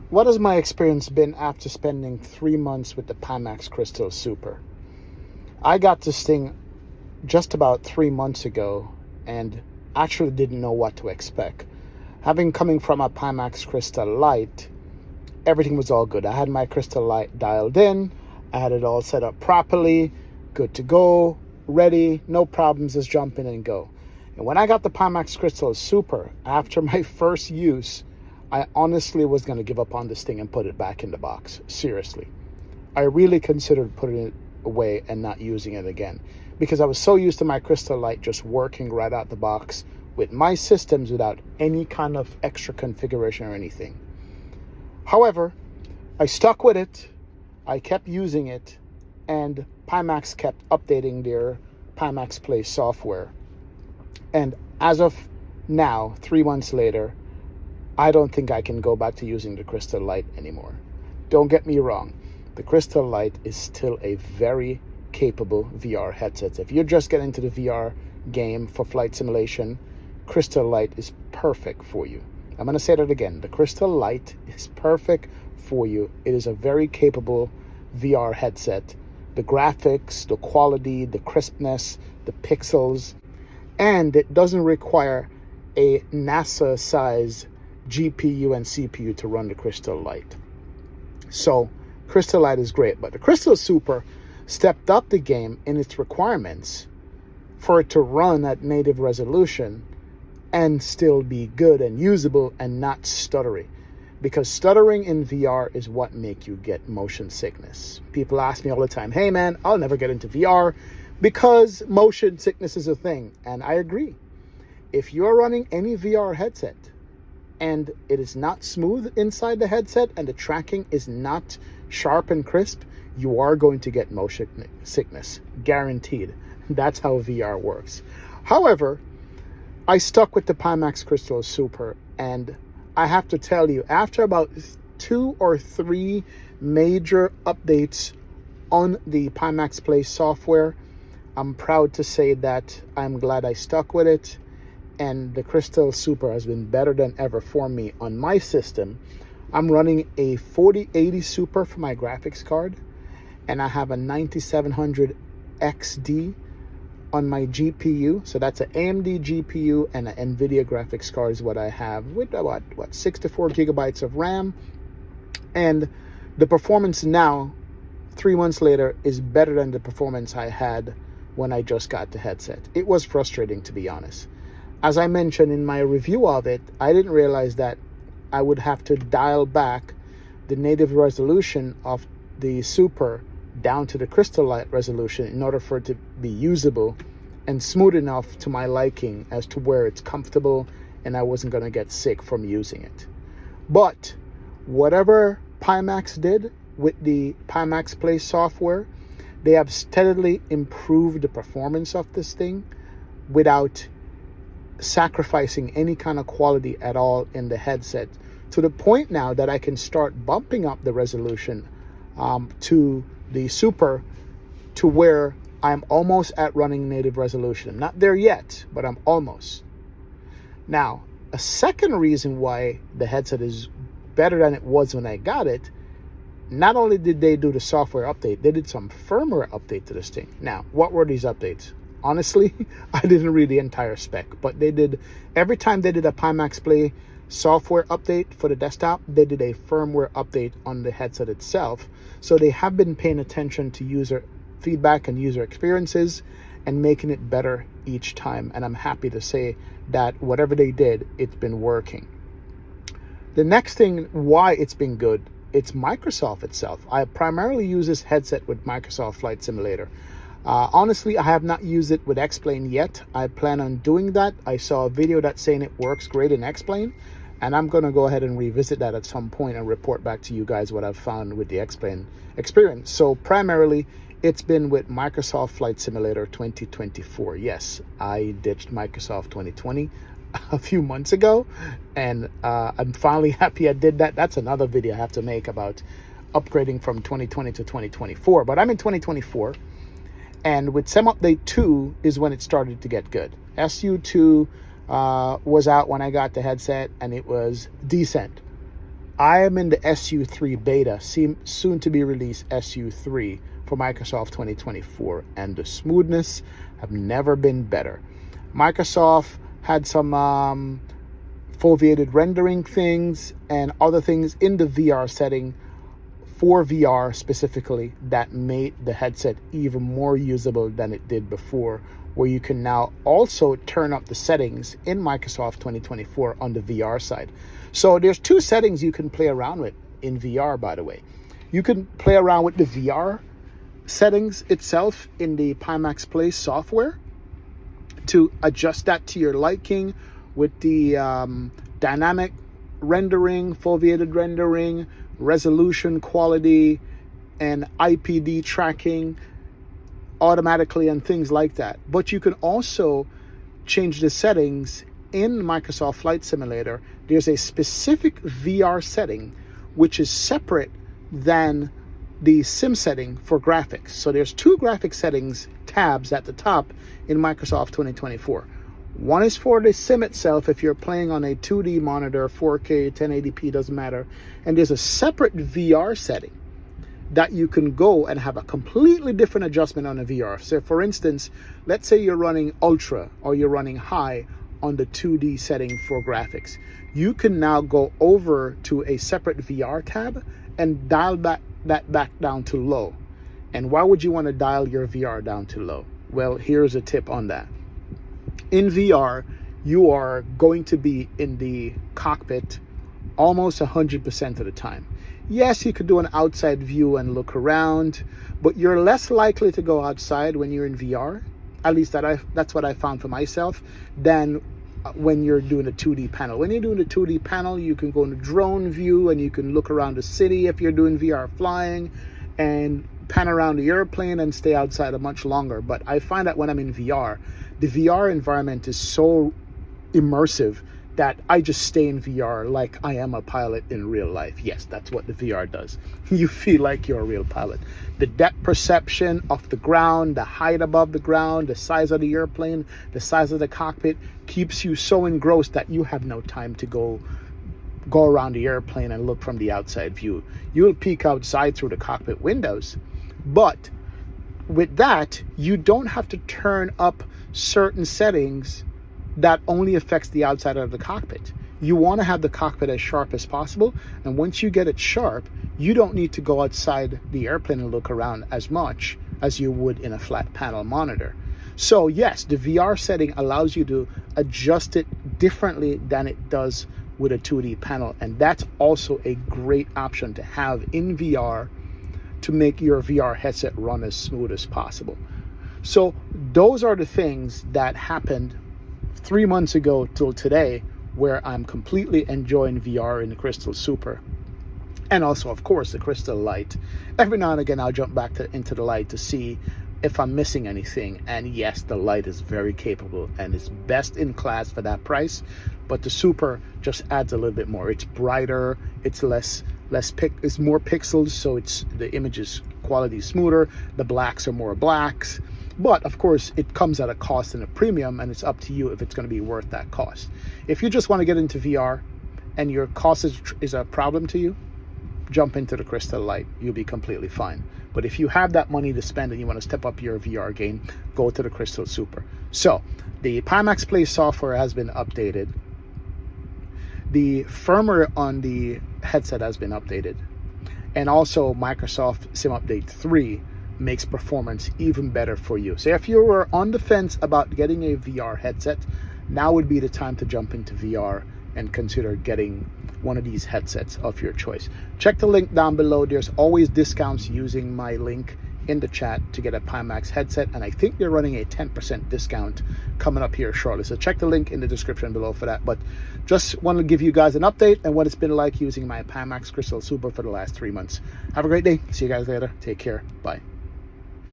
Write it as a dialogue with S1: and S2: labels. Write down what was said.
S1: What has my experience been after spending 3 months with the Pimax Crystal Super? I got this thing just about 3 months ago and actually didn't know what to expect. Coming from a Pimax Crystal Light, everything was all good. I had my Crystal Light dialed in, I had it all set up properly, good to go, ready, no problems, just jump in and go. And when I got the Pimax Crystal Super, after my first use, I honestly was going to give up on this thing and put it back in the box. Seriously. I really considered putting it away and not using it again because I was so used to my Crystal Light just working right out the box with my systems without any kind of extra configuration or anything. However, I stuck with it, I kept using it, and Pimax kept updating their Pimax Play software. And as of now, 3 months later, I don't think I can go back to using the Crystal Light anymore. Don't get me wrong, the Crystal Light is still a very capable VR headset. If you're just getting into the VR game for flight simulation, Crystal Light is perfect for you. I'm going to say that again. The Crystal Light is perfect for you. It is a very capable VR headset. The graphics, the quality, the crispness, the pixels, and it doesn't require a NASA-sized GPU and CPU to run the Crystal Light. So Crystal Light is great, but the Crystal Super stepped up the game in its requirements for it to run at native resolution and still be good and usable and not stuttery. Because stuttering in VR is what makes you get motion sickness. People ask me all the time, hey man, I'll never get into VR because motion sickness is a thing. And I agree. If you're running any VR headset and it is not smooth inside the headset and the tracking is not sharp and crisp, you are going to get motion sickness. Guaranteed. That's how VR works. However, I stuck with the Pimax Crystal Super, and I have to tell you, after about 2 or 3 major updates on the Pimax Play software, I'm proud to say that I'm glad I stuck with it, and the Crystal Super has been better than ever for me on my system. I'm running a 4080 Super for my graphics card, and I have a 9700 XD on my GPU. So that's an AMD GPU and an NVIDIA graphics card is what I have with about 64 gigabytes of RAM. And the performance now, 3 months later, is better than the performance I had when I just got the headset. It was frustrating, to be honest. As I mentioned in my review of it, I didn't realize that I would have to dial back the native resolution of the Super down to the Crystal Light resolution in order for it to be usable and smooth enough to my liking as to where it's comfortable and I wasn't going to get sick from using it. But whatever Pimax did with the Pimax Play software, they have steadily improved the performance of this thing without sacrificing any kind of quality at all in the headset, to the point now that I can start bumping up the resolution to the Super to where I'm almost at running native resolution. I'm not there yet, but I'm almost. Now, a second reason why the headset is better than it was when I got it, not only did they do the software update, they did some firmware update to this thing. Now, what were these updates? Honestly, I didn't read the entire spec, but they did, every time they did a Pimax Play software update for the desktop, they did a firmware update on the headset itself. So they have been paying attention to user feedback and user experiences and making it better each time. And I'm happy to say that whatever they did, it's been working. The next thing why it's been good, it's Microsoft itself. I primarily use this headset with Microsoft Flight Simulator. Honestly, I have not used it with X-Plane yet. I plan on doing that. I saw a video that's saying it works great in X-Plane, and I'm going to go ahead and revisit that at some point and report back to you guys what I've found with the X-Plane experience. So primarily, it's been with Microsoft Flight Simulator 2024. Yes, I ditched Microsoft 2020 a few months ago, and I'm finally happy I did that. That's another video I have to make about upgrading from 2020 to 2024, but I'm in 2024. And with SEM Update 2 is when it started to get good. SU2 was out when I got the headset, and it was decent. I am in the SU3 beta, soon to be released SU3 for Microsoft 2024, and the smoothness have never been better. Microsoft had some foveated rendering things and other things in the VR setting for VR specifically that made the headset even more usable than it did before, where you can now also turn up the settings in Microsoft 2024 on the VR side. So there's two settings you can play around with in VR, by the way. You can play around with the VR settings itself in the Pimax Play software to adjust that to your liking with the dynamic rendering, foveated rendering, resolution, quality, and IPD tracking automatically and things like that. But you can also change the settings in Microsoft Flight Simulator. There's a specific VR setting which is separate than the sim setting for graphics. So there's two graphic settings tabs at the top in Microsoft 2024. One is for the sim itself if you're playing on a 2D monitor, 4K, 1080p, doesn't matter. And there's a separate VR setting that you can go and have a completely different adjustment on a VR. So for instance, let's say you're running ultra or you're running high on the 2D setting for graphics. You can now go over to a separate VR tab and dial that back down to low. And why would you want to dial your VR down to low? Well, here's a tip on that. In VR, you are going to be in the cockpit almost 100% of the time. Yes, you could do an outside view and look around, but you're less likely to go outside when you're in VR. At least that's what I found for myself, than when you're doing a 2D panel. When you're doing a 2D panel, you can go in a drone view and you can look around the city if you're doing VR flying, and pan around the airplane and stay outside a much longer. But I find that when I'm in VR, the VR environment is so immersive that I just stay in VR like I am a pilot in real life. Yes, that's what the VR does. You feel like you're a real pilot. The depth perception of the ground, the height above the ground, the size of the airplane, the size of the cockpit keeps you so engrossed that you have no time to go around the airplane and look from the outside view. You'll peek outside through the cockpit windows, but with that, you don't have to turn up certain settings that only affects the outside of the cockpit. You want to have the cockpit as sharp as possible, and once you get it sharp, you don't need to go outside the airplane and look around as much as you would in a flat panel monitor. So yes, the VR setting allows you to adjust it differently than it does with a 2D panel, and that's also a great option to have in VR to make your VR headset run as smooth as possible. So those are the things that happened 3 months ago till today, where I'm completely enjoying VR in the Crystal Super. And also, of course, the Crystal Lite. Every now and again, I'll jump back into the Lite to see if I'm missing anything. And yes, the Lite is very capable and is best in class for that price. But the Super just adds a little bit more. It's brighter, it's it's more pixels, so the images quality is smoother. The blacks are more blacks. But of course, it comes at a cost and a premium, and it's up to you if it's going to be worth that cost. If you just want to get into VR and your cost is a problem to you, jump into the Crystal Lite. You'll be completely fine. But if you have that money to spend and you want to step up your VR game, go to the Crystal Super. So the Pimax Play software has been updated. The firmware on the headset has been updated. And also Microsoft Sim Update 3 makes performance even better for you. So if you were on the fence about getting a VR headset, now would be the time to jump into VR and consider getting one of these headsets of your choice. Check the link down below. There's always discounts using my link in the chat to get a Pimax headset, and I think they're running a 10% discount coming up here shortly. So check the link in the description below for that. But just want to give you guys an update and what it's been like using my Pimax Crystal Super for the last 3 months. Have a great day. See you guys later. Take care. Bye.